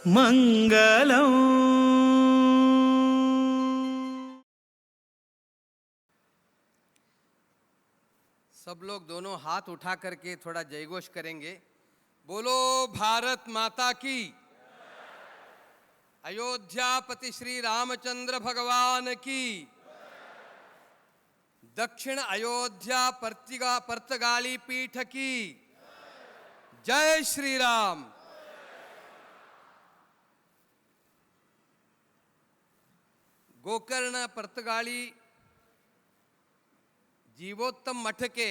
मंगलम। सब लोग दोनों हाथ उठा करके थोड़ा जयघोष करेंगे। बोलो भारत माता की। अयोध्यापति श्री रामचंद्र भगवान की। दक्षिण अयोध्या पर्तगाली पीठ की जय श्री राम। गोकर्ण पर्तगाली जीवोत्तम मठ के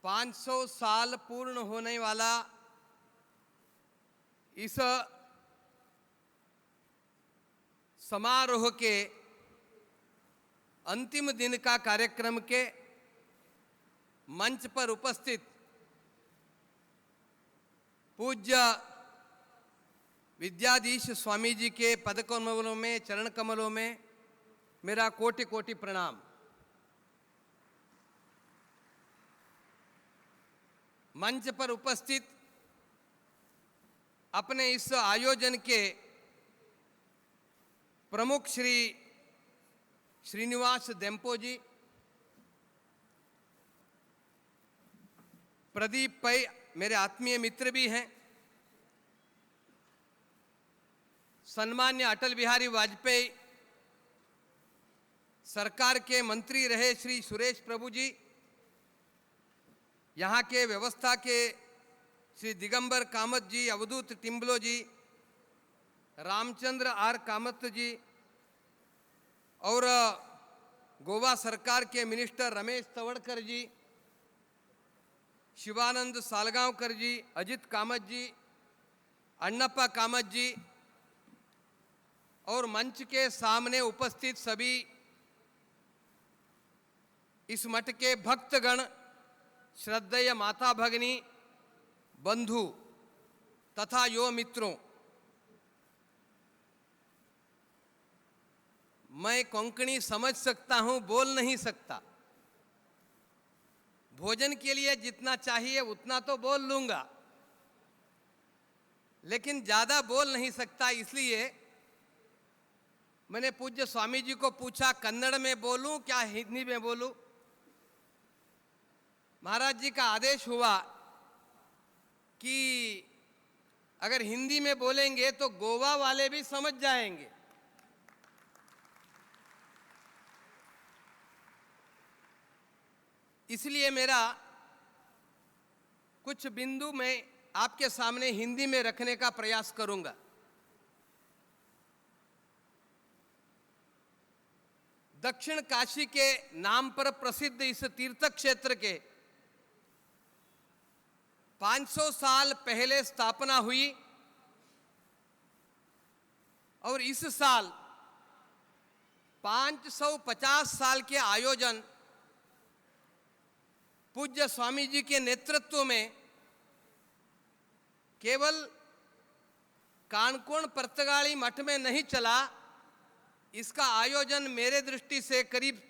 500 साल पूर्ण होने वाला इस समारोह के अंतिम दिन का कार्यक्रम के मंच पर उपस्थित पूज्य विद्याधीश स्वामी जी के पद कमलों में, चरण कमलों में मेरा कोटि कोटि प्रणाम। मंच पर उपस्थित अपने इस आयोजन के प्रमुख श्री श्रीनिवास देम्पो जी, प्रदीप पै मेरे आत्मीय मित्र भी हैं, सन्मान्य अटल बिहारी वाजपेयी सरकार के मंत्री रहे श्री सुरेश प्रभु जी, यहाँ के व्यवस्था के श्री दिगंबर कामत जी, अवधूत टिम्बलो जी, रामचंद्र आर कामत जी और गोवा सरकार के मिनिस्टर रमेश तवड़कर जी, शिवानंद सालगांवकर जी, अजित कामत जी, अण्णप्पा कामत जी और मंच के सामने उपस्थित सभी इस मठ के भक्तगण, श्रद्धेय माता भगिनी, बंधु तथा युवा मित्रों, मैं कोंकणी समझ सकता हूं, बोल नहीं सकता। भोजन के लिए जितना चाहिए उतना तो बोल लूंगा, लेकिन ज्यादा बोल नहीं सकता। इसलिए मैंने पूज्य स्वामी जी को पूछा, कन्नड़ में बोलूं क्या हिंदी में बोलूं? महाराज जी का आदेश हुआ कि अगर हिंदी में बोलेंगे तो गोवा वाले भी समझ जाएंगे। इसलिए मेरा कुछ बिंदु मैं आपके सामने हिंदी में रखने का प्रयास करूंगा। दक्षिण काशी के नाम पर प्रसिद्ध इस तीर्थ क्षेत्र के 500 साल पहले स्थापना हुई और इस साल 550 साल के आयोजन पूज्य स्वामी जी के नेतृत्व में केवल काणकोण पर्तगाली मठ में नहीं चला। इसका आयोजन मेरे दृष्टि से करीब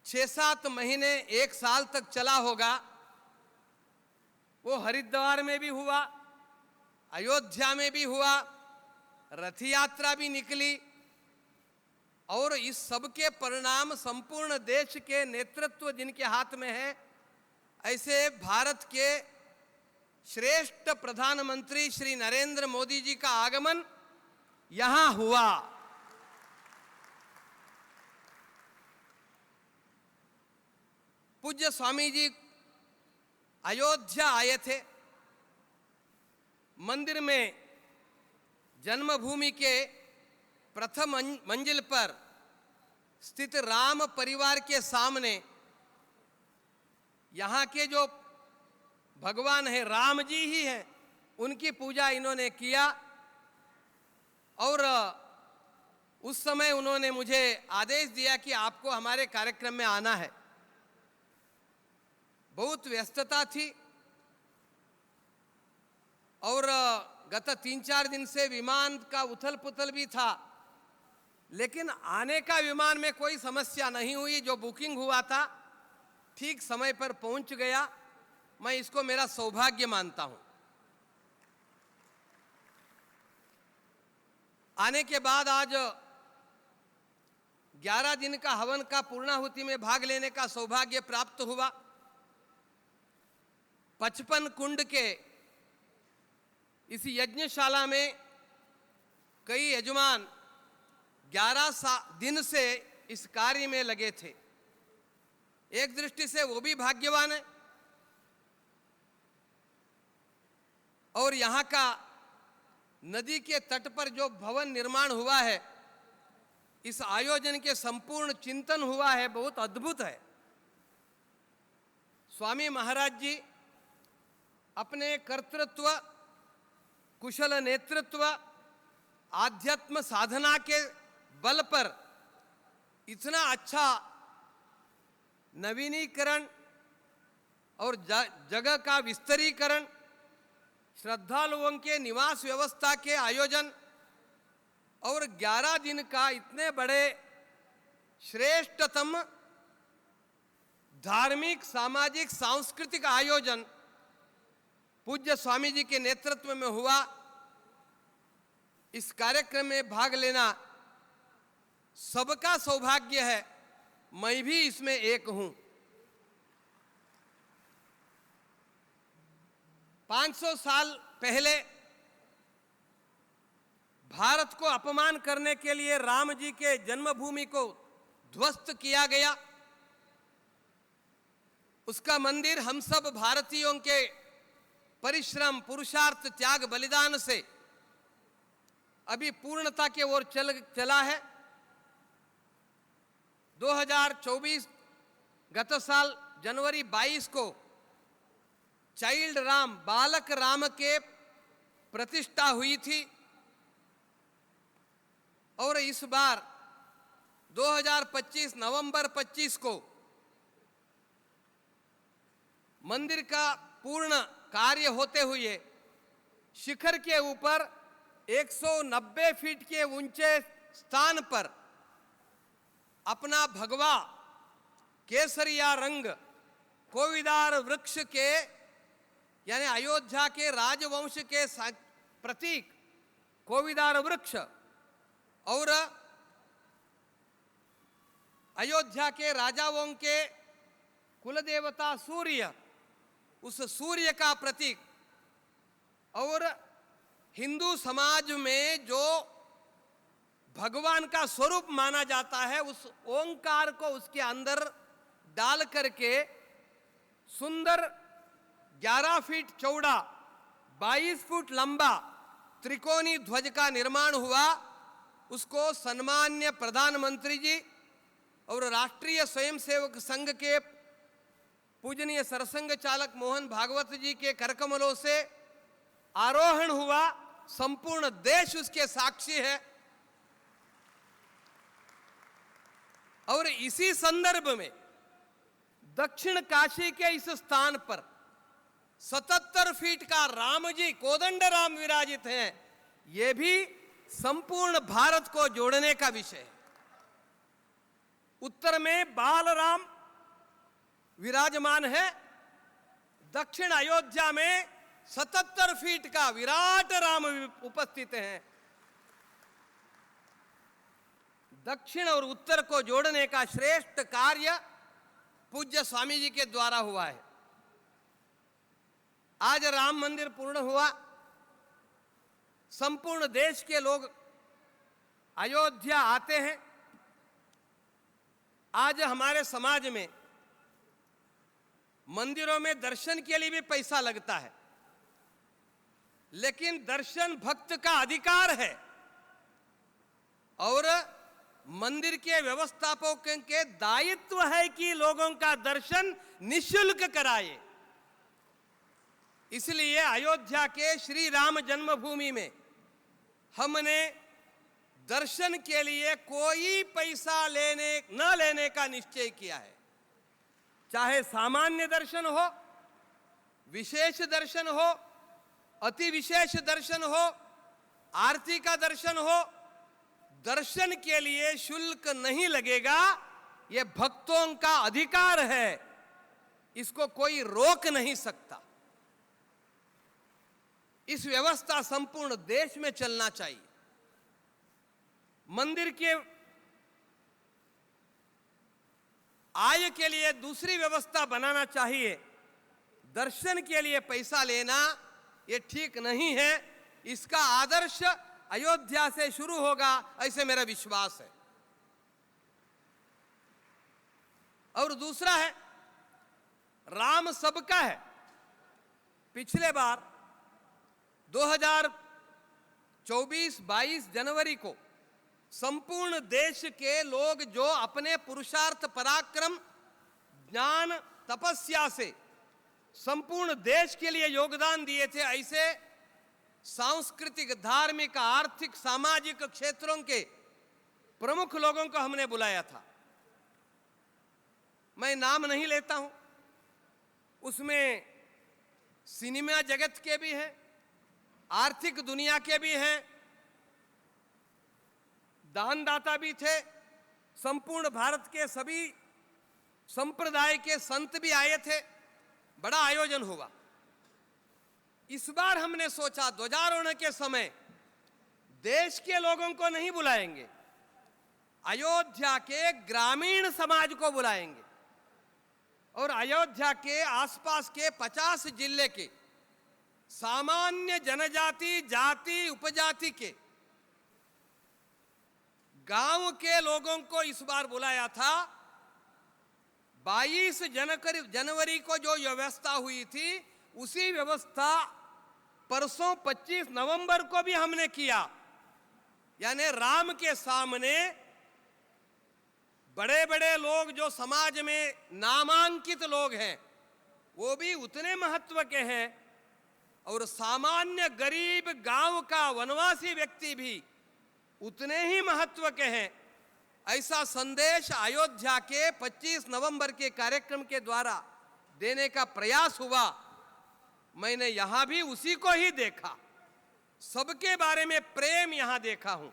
6-7 महीने, 1 साल तक चला होगा। वो हरिद्वार में भी हुआ, अयोध्या में भी हुआ, रथ यात्रा भी निकली और इस सब के परिणाम संपूर्ण देश के नेतृत्व जिनके हाथ में है, ऐसे भारत के श्रेष्ठ प्रधानमंत्री श्री नरेंद्र मोदी जी का आगमन यहां हुआ। पूज्य स्वामी जी अयोध्या आए थे। मंदिर में जन्मभूमि के प्रथम मंजिल पर स्थित राम परिवार के सामने यहाँ के जो भगवान है राम जी ही हैं, उनकी पूजा इन्होंने किया और उस समय उन्होंने मुझे आदेश दिया कि आपको हमारे कार्यक्रम में आना है। बहुत व्यस्तता थी और गत 3-4 दिन से विमान का उथल पुथल भी था, लेकिन आने का विमान में कोई समस्या नहीं हुई। जो बुकिंग हुआ था ठीक समय पर पहुंच गया। मैं इसको मेरा सौभाग्य मानता हूं। आने के बाद आज 11 दिन का हवन का पूर्णाहुति में भाग लेने का सौभाग्य प्राप्त हुआ। 55 कुंड के इस यज्ञशाला में कई यजमान 11 दिन से इस कार्य में लगे थे। एक दृष्टि से वो भी भाग्यवान है। और यहाँ का नदी के तट पर जो भवन निर्माण हुआ है, इस आयोजन के संपूर्ण चिंतन हुआ है, बहुत अद्भुत है। स्वामी महाराज जी अपने कर्तृत्व, कुशल नेतृत्व, आध्यात्म साधना के बल पर इतना अच्छा नवीनीकरण और जगह का विस्तरीकरण, श्रद्धालुओं के निवास व्यवस्था के आयोजन और 11 दिन का इतने बड़े श्रेष्ठतम धार्मिक, सामाजिक, सांस्कृतिक आयोजन पूज्य स्वामी जी के नेतृत्व में हुआ। इस कार्यक्रम में भाग लेना सबका सौभाग्य है, मैं भी इसमें एक हूं। 500 साल पहले भारत को अपमान करने के लिए राम जी के जन्मभूमि को ध्वस्त किया गया। उसका मंदिर हम सब भारतीयों के परिश्रम, पुरुषार्थ, त्याग, बलिदान से अभी पूर्णता के ओर चला है। 2024 गत साल जनवरी 22 को चाइल्ड राम, बालक राम के प्रतिष्ठा हुई थी। और इस बार 2025 नवंबर 25 को मंदिर का पूर्ण कार्य होते हुए शिखर के ऊपर 190 फीट के ऊंचे स्थान पर अपना भगवा केसरिया रंग कोविदार वृक्ष के, यानी अयोध्या के राजवंश के प्रतीक कोविदार वृक्ष और अयोध्या के राजाओं के कुलदेवता सूर्य, उस सूर्य का प्रतीक, और हिंदू समाज में जो भगवान का स्वरूप माना जाता है, उस ओंकार को उसके अंदर डाल करके सुंदर 11 फीट चौड़ा, 22 फुट लंबा त्रिकोणी ध्वज का निर्माण हुआ। उसको सम्मान्य प्रधानमंत्री जी और राष्ट्रीय स्वयंसेवक संघ के पूजनीय सरसंघ चालक मोहन भागवत जी के करकमलों से आरोहण हुआ। संपूर्ण देश उसके साक्षी है। और इसी संदर्भ में दक्षिण काशी के इस स्थान पर 77 फीट का राम जी, कोदंड राम विराजित हैं। ये भी संपूर्ण भारत को जोड़ने का विषय है। उत्तर में बाल राम विराजमान है। दक्षिण अयोध्या में 77 फीट का विराट राम उपस्थित हैं। दक्षिण और उत्तर को जोड़ने का श्रेष्ठ कार्य पूज्य स्वामी जी के द्वारा हुआ है। आज राम मंदिर पूर्ण हुआ। संपूर्ण देश के लोग अयोध्या आते हैं। आज हमारे समाज में मंदिरों में दर्शन के लिए भी पैसा लगता है, लेकिन दर्शन भक्त का अधिकार है। और मंदिर के व्यवस्थापकों के दायित्व है कि लोगों का दर्शन निःशुल्क कराए। इसलिए अयोध्या के श्री राम जन्मभूमि में हमने दर्शन के लिए कोई पैसा न लेने का निश्चय किया है। चाहे सामान्य दर्शन हो, विशेष दर्शन हो, अति विशेष दर्शन हो, आरती का दर्शन हो, दर्शन के लिए शुल्क नहीं लगेगा। ये भक्तों का अधिकार है, इसको कोई रोक नहीं सकता। इस व्यवस्था संपूर्ण देश में चलना चाहिए। मंदिर के आय के लिए दूसरी व्यवस्था बनाना चाहिए, दर्शन के लिए पैसा लेना ये ठीक नहीं है। इसका आदर्श अयोध्या से शुरू होगा, ऐसे मेरा विश्वास है। और दूसरा है, राम सबका है। पिछले बार 2024-22 जनवरी को संपूर्ण देश के लोग जो अपने पुरुषार्थ, पराक्रम, ज्ञान, तपस्या से संपूर्ण देश के लिए योगदान दिए थे, ऐसे सांस्कृतिक, धार्मिक, आर्थिक, सामाजिक क्षेत्रों के प्रमुख लोगों को हमने बुलाया था। मैं नाम नहीं लेता हूं, उसमें सिनेमा जगत के भी हैं, आर्थिक दुनिया के भी हैं, दानदाता भी थे, संपूर्ण भारत के सभी संप्रदाय के संत भी आए थे। बड़ा आयोजन हुआ। इस बार हमने सोचा ध्वजारोहण के समय देश के लोगों को नहीं बुलाएंगे, अयोध्या के ग्रामीण समाज को बुलाएंगे और अयोध्या के आसपास के 50 जिले के सामान्य जनजाति, जाति, उपजाति के गांव के लोगों को इस बार बुलाया था। 22 जनवरी को जो व्यवस्था हुई थी, उसी व्यवस्था परसों 25 नवंबर को भी हमने किया। यानी राम के सामने बड़े बड़े लोग जो समाज में नामांकित लोग हैं, वो भी उतने महत्व के हैं और सामान्य गरीब गांव का वनवासी व्यक्ति भी उतने ही महत्व के हैं। ऐसा संदेश अयोध्या के 25 नवंबर के कार्यक्रम के द्वारा देने का प्रयास हुआ। मैंने यहां भी उसी को ही देखा, सबके बारे में प्रेम यहां देखा हूं।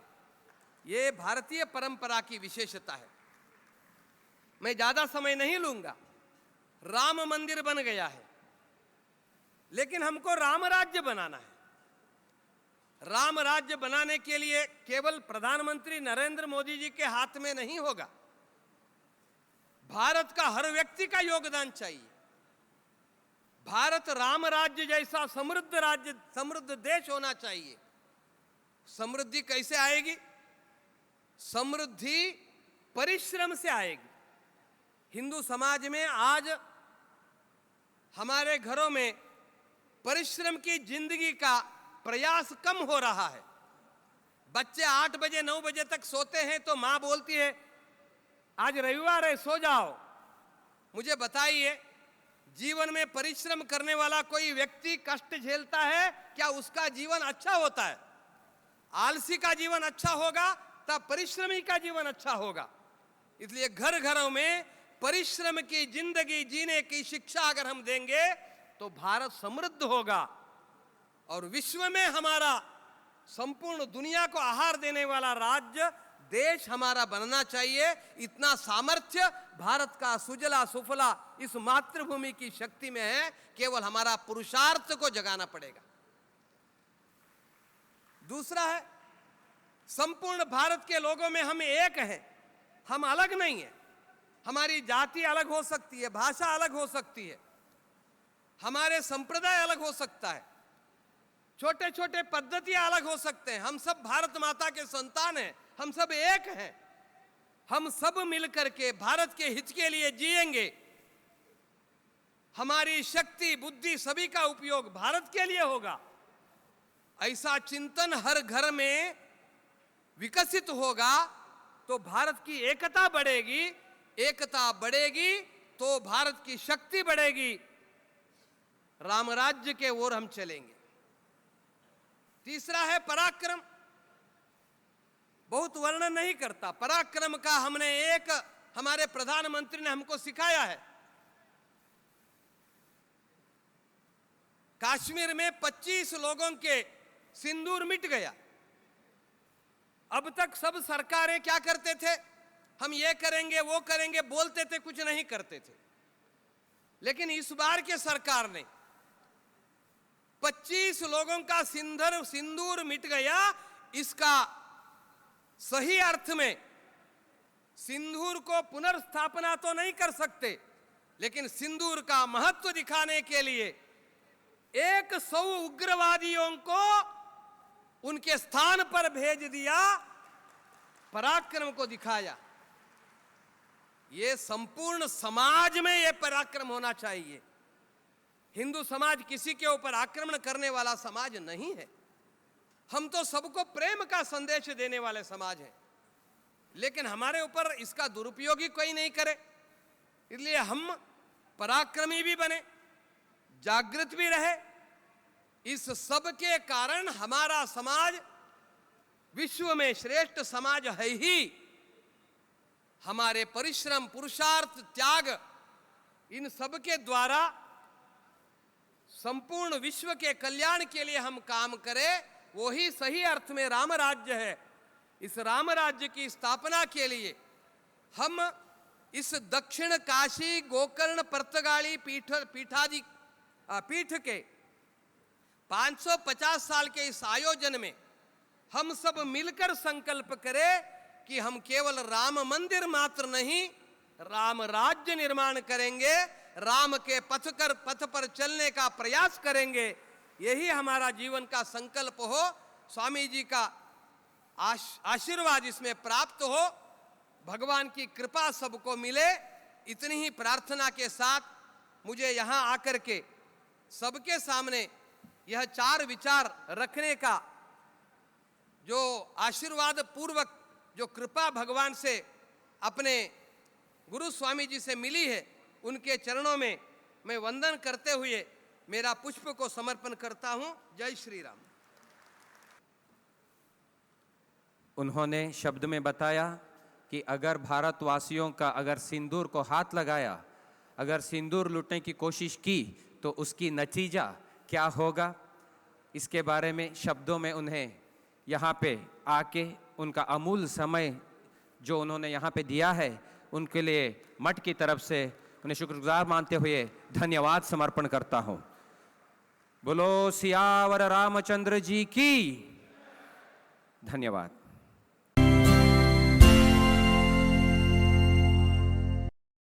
ये भारतीय परंपरा की विशेषता है। मैं ज्यादा समय नहीं लूंगा। राम मंदिर बन गया है, लेकिन हमको राम राज्य बनाना है। राम राज्य बनाने के लिए केवल प्रधानमंत्री नरेंद्र मोदी जी के हाथ में नहीं होगा, भारत का हर व्यक्ति का योगदान चाहिए। भारत राम राज्य जैसा समृद्ध राज्य, समृद्ध देश होना चाहिए। समृद्धि कैसे आएगी? समृद्धि परिश्रम से आएगी। हिंदू समाज में आज हमारे घरों में परिश्रम की जिंदगी का प्रयास कम हो रहा है। बच्चे 8 बजे 9 बजे तक सोते हैं तो मां बोलती है आज रविवार है, सो जाओ। मुझे बताइए, जीवन में परिश्रम करने वाला कोई व्यक्ति कष्ट झेलता है क्या उसका जीवन अच्छा होता है? आलसी का जीवन अच्छा होगा तब परिश्रमी का जीवन अच्छा होगा। इसलिए घर घरों में परिश्रम की जिंदगी जीने की शिक्षा अगर हम देंगे तो भारत समृद्ध होगा और विश्व में हमारा संपूर्ण दुनिया को आहार देने वाला राज्य, देश हमारा बनना चाहिए। इतना सामर्थ्य भारत का सुजला सुफला इस मातृभूमि की शक्ति में है। केवल हमारा पुरुषार्थ को जगाना पड़ेगा। दूसरा है, संपूर्ण भारत के लोगों में हम एक हैं, हम अलग नहीं हैं। हमारी जाति अलग हो सकती है, भाषा अलग हो सकती है, हमारे संप्रदाय अलग हो सकता है, छोटे छोटे पद्धतियां अलग हो सकते हैं। हम सब भारत माता के संतान हैं, हम सब एक हैं। हम सब मिलकर के भारत के हित के लिए जिएंगे। हमारी शक्ति, बुद्धि सभी का उपयोग भारत के लिए होगा। ऐसा चिंतन हर घर में विकसित होगा तो भारत की एकता बढ़ेगी। एकता बढ़ेगी तो भारत की शक्ति बढ़ेगी। राम राज्य के ओर हम चलेंगे। तीसरा है पराक्रम। बहुत वर्णन नहीं करता पराक्रम का। हमने एक, हमारे प्रधानमंत्री ने हमको सिखाया है। कश्मीर में 25 लोगों के सिंदूर मिट गया। अब तक सब सरकारें क्या करते थे? हम ये करेंगे वो करेंगे बोलते थे, कुछ नहीं करते थे। लेकिन इस बार के सरकार ने 25 लोगों का सिंदूर मिट गया। इसका सही अर्थ में सिंदूर को पुनर्स्थापना तो नहीं कर सकते, लेकिन सिंदूर का महत्व दिखाने के लिए 100 उग्रवादियों को उनके स्थान पर भेज दिया, पराक्रम को दिखाया। ये संपूर्ण समाज में ये पराक्रम होना चाहिए। हिंदू समाज किसी के ऊपर आक्रमण करने वाला समाज नहीं है। हम तो सबको प्रेम का संदेश देने वाले समाज हैं, लेकिन हमारे ऊपर इसका दुरुपयोग ही कोई नहीं करे, इसलिए हम पराक्रमी भी बने, जागृत भी रहे। इस सब के कारण हमारा समाज विश्व में श्रेष्ठ समाज है ही। हमारे परिश्रम, पुरुषार्थ, त्याग, इन सब के द्वारा संपूर्ण विश्व के कल्याण के लिए हम काम करें, वो ही सही अर्थ में राम राज्य है। इस राम राज्य की स्थापना के लिए हम इस दक्षिण काशी गोकर्ण पर्तगाली पीठ के 550 साल के इस आयोजन में हम सब मिलकर संकल्प करें कि हम केवल राम मंदिर मात्र नहीं, राम राज्य निर्माण करेंगे, राम के पथ पर चलने का प्रयास करेंगे। यही हमारा जीवन का संकल्प हो। स्वामी जी का आशीर्वाद इसमें प्राप्त हो, भगवान की कृपा सबको मिले। इतनी ही प्रार्थना के साथ मुझे यहाँ आकर के सबके सामने यह 4 विचार रखने का जो आशीर्वाद पूर्वक जो कृपा भगवान से अपने गुरु स्वामी जी से मिली है, उनके चरणों में मैं वंदन करते हुए मेरा पुष्प को समर्पण करता हूं। जय श्री राम। उन्होंने शब्द में बताया कि अगर भारतवासियों का अगर सिंदूर को हाथ लगाया, अगर सिंदूर लूटने की कोशिश की तो उसकी नतीजा क्या होगा, इसके बारे में शब्दों में उन्हें यहाँ पे आके उनका अमूल्य समय जो उन्होंने यहाँ पे दिया है, उनके लिए मठ की तरफ से उन्हें शुक्रगुजार मानते हुए धन्यवाद समर्पण करता हूँ। बोलो सियावर रामचंद्र जी की। धन्यवाद।